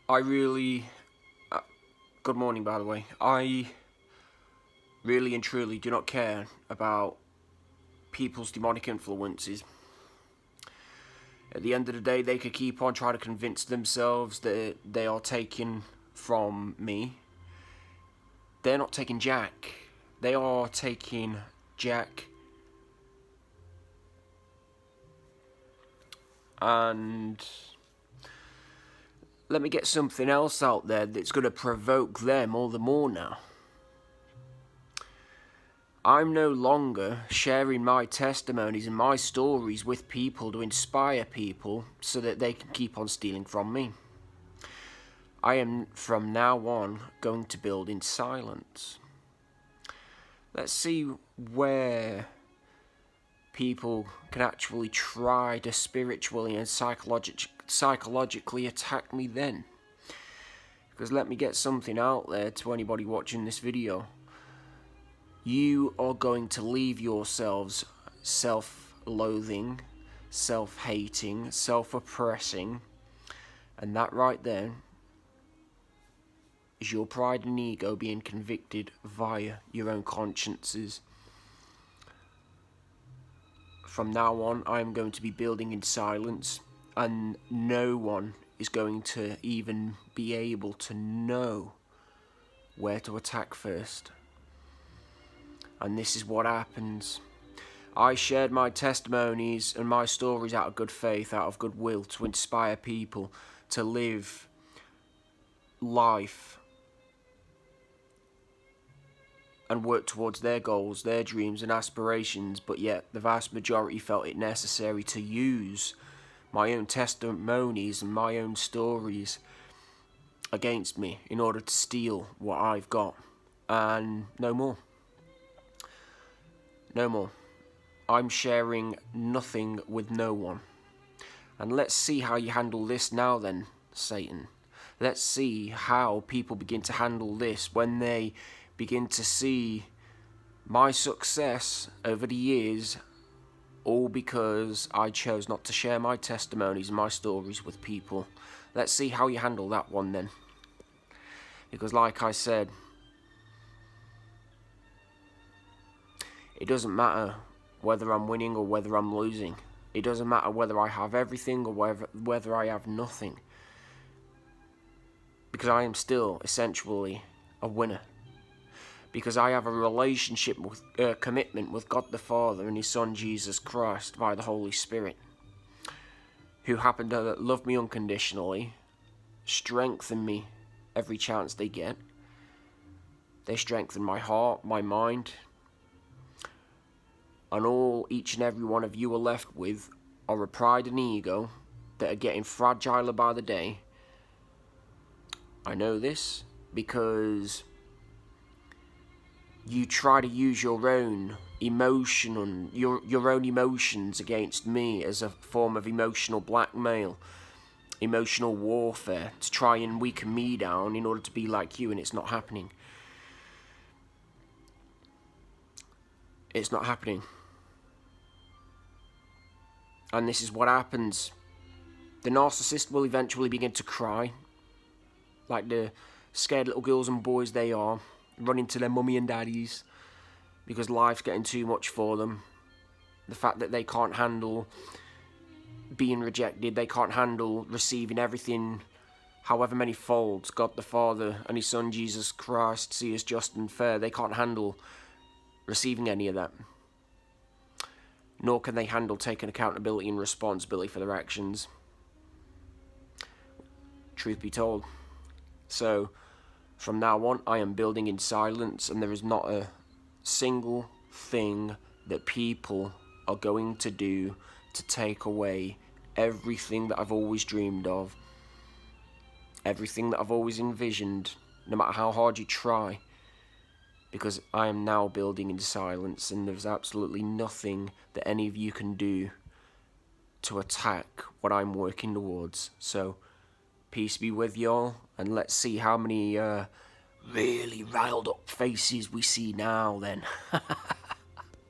I really... good morning, by the way. I really and truly do not care about people's demonic influences. At the end of the day, they could keep on trying to convince themselves that they are taking from me. They're not taking Jack. They are taking Jack. And let me get something else out there that's going to provoke them all the more now. I'm no longer sharing my testimonies and my stories with people to inspire people so that they can keep on stealing from me. I am from now on going to build in silence. Let's see where people can actually try to spiritually and psychologically attack me then. Because let me get something out there to anybody watching this video. You are going to leave yourselves self-loathing, self-hating, self-oppressing, and that right there is your pride and ego being convicted via your own consciences. From now on, I am going to be building in silence, and no one is going to even be able to know where to attack first. And this is what happens. I shared my testimonies and my stories out of good faith, out of goodwill, to inspire people to live life and work towards their goals, their dreams and aspirations, but yet the vast majority felt it necessary to use my own testimonies and my own stories against me in order to steal what I've got. And no more. No more. I'm sharing nothing with no one. And let's see how you handle this now then, Satan. Let's see how people begin to handle this when they begin to see my success over the years, all because I chose not to share my testimonies and my stories with people. Let's see how you handle that one then. Because like I said, it doesn't matter whether I'm winning or whether I'm losing. It doesn't matter whether I have everything or whether I have nothing. Because I am still essentially a winner. Because I have a relationship with commitment with God the Father and His Son Jesus Christ by the Holy Spirit, who happen to love me unconditionally, strengthen me every chance they get. They strengthen my heart, my mind, and all each and every one of you are left with are a pride and ego that are getting fragiler by the day. I know this because you try to use your own emotion and your own emotions against me as a form of emotional blackmail, emotional warfare, to try and weaken me down in order to be like you, and it's not happening. It's not happening. And this is what happens. The narcissist will eventually begin to cry, like the scared little girls and boys they are, running to their mummy and daddies because life's getting too much for them. The fact that they can't handle being rejected, they can't handle receiving everything, however many folds God the Father and His Son Jesus Christ see as just and fair. They can't handle receiving any of that. Nor can they handle taking accountability and responsibility for their actions. Truth be told. So, from now on, I am building in silence, and there is not a single thing that people are going to do to take away everything that I've always dreamed of, everything that I've always envisioned, no matter how hard you try, because I am now building in silence, and there's absolutely nothing that any of you can do to attack what I'm working towards. So, peace be with y'all, and let's see how many really riled up faces we see now then.